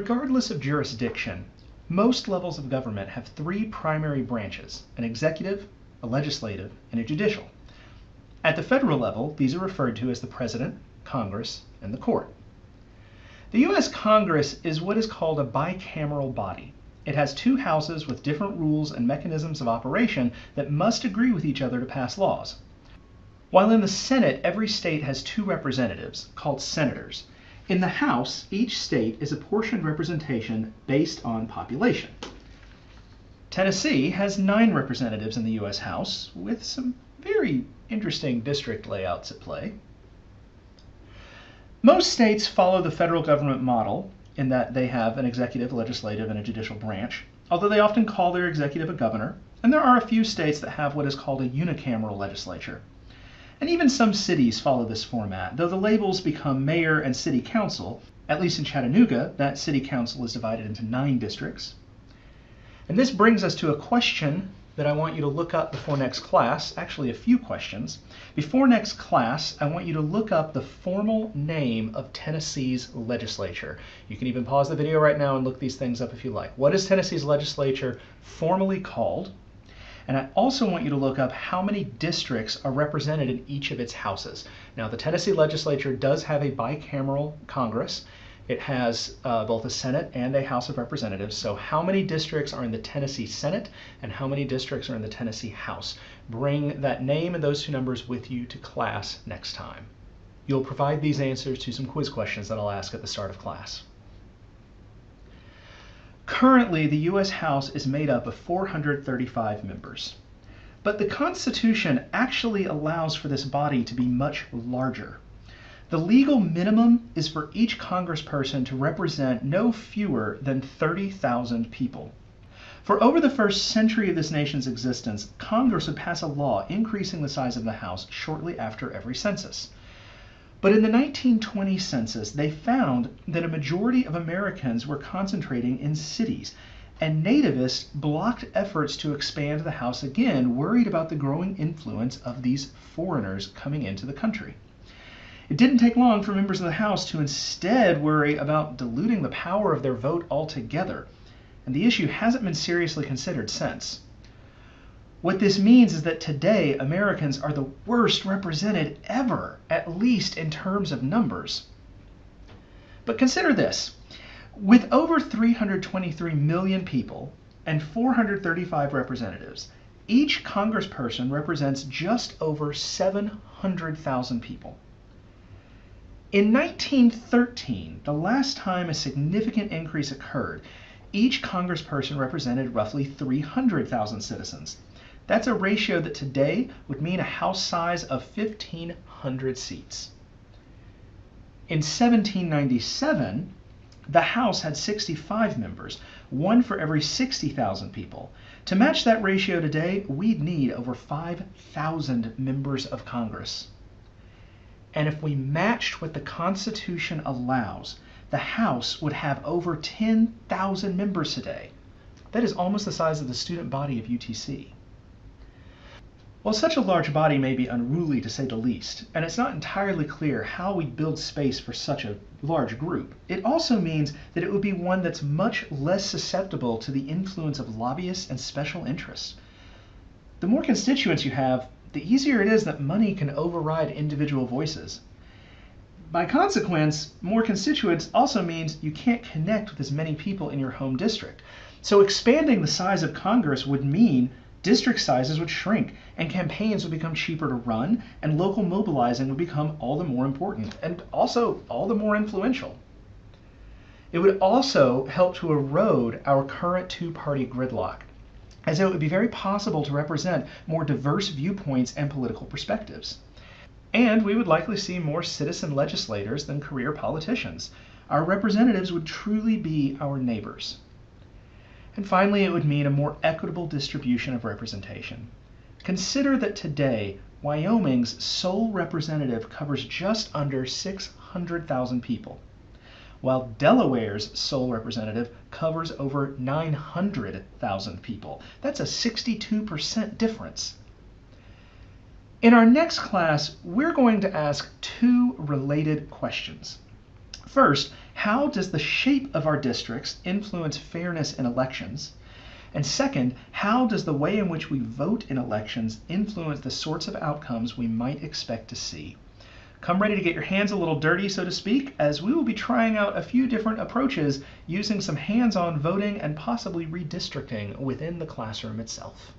Regardless of jurisdiction, most levels of government have three primary branches: an executive, a legislative, and a judicial. At the federal level, these are referred to as the President, Congress, and the Court. The U.S. Congress is what is called a bicameral body. It has two houses with different rules and mechanisms of operation that must agree with each other to pass laws. While in the Senate, every state has two representatives, called senators. In the House, each state is apportioned representation based on population. Tennessee has 9 representatives in the U.S. House, with some very interesting district layouts at play. Most states follow the federal government model in that they have an executive, legislative, and a judicial branch, although they often call their executive a governor, and there are a few states that have what is called a unicameral legislature. And even some cities follow this format, though the labels become mayor and city council. At least in Chattanooga, that city council is divided into 9 districts. And this brings us to a question that I want you to look up before next class, actually a few questions. Before next class, I want you to look up the formal name of Tennessee's legislature. You can even pause the video right now and look these things up if you like. What is Tennessee's legislature formally called? And I also want you to look up how many districts are represented in each of its houses. Now, the Tennessee legislature does have a bicameral Congress. It has both a Senate and a House of Representatives. So how many districts are in the Tennessee Senate and how many districts are in the Tennessee House? Bring that name and those two numbers with you to class next time. You'll provide these answers to some quiz questions that I'll ask at the start of class. Currently, the U.S. House is made up of 435 members. But the Constitution actually allows for this body to be much larger. The legal minimum is for each congressperson to represent no fewer than 30,000 people. For over the first century of this nation's existence, Congress would pass a law increasing the size of the House shortly after every census. But in the 1920 census, they found that a majority of Americans were concentrating in cities, and nativists blocked efforts to expand the House again, worried about the growing influence of these foreigners coming into the country. It didn't take long for members of the House to instead worry about diluting the power of their vote altogether, and the issue hasn't been seriously considered since. What this means is that today Americans are the worst represented ever, at least in terms of numbers. But consider this. With over 323 million people and 435 representatives, each congressperson represents just over 700,000 people. In 1913, the last time a significant increase occurred, each congressperson represented roughly 300,000 citizens. That's a ratio that today would mean a House size of 1,500 seats. In 1797, the House had 65 members, one for every 60,000 people. To match that ratio today, we'd need over 5,000 members of Congress. And if we matched what the Constitution allows, the House would have over 10,000 members today. That is almost the size of the student body of UTC. While such a large body may be unruly to say the least, and it's not entirely clear how we build space for such a large group, it also means that it would be one that's much less susceptible to the influence of lobbyists and special interests. The more constituents you have, the easier it is that money can override individual voices. By consequence, more constituents also means you can't connect with as many people in your home district. So expanding the size of Congress would mean district sizes would shrink, and campaigns would become cheaper to run, and local mobilizing would become all the more important, and also all the more influential. It would also help to erode our current two-party gridlock, as it would be very possible to represent more diverse viewpoints and political perspectives. And we would likely see more citizen legislators than career politicians. Our representatives would truly be our neighbors. And finally, it would mean a more equitable distribution of representation. Consider that today, Wyoming's sole representative covers just under 600,000 people, while Delaware's sole representative covers over 900,000 people. That's a 62% difference. In our next class, we're going to ask 2 related questions. First, how does the shape of our districts influence fairness in elections? And second, how does the way in which we vote in elections influence the sorts of outcomes we might expect to see? Come ready to get your hands a little dirty, so to speak, as we will be trying out a few different approaches using some hands-on voting and possibly redistricting within the classroom itself.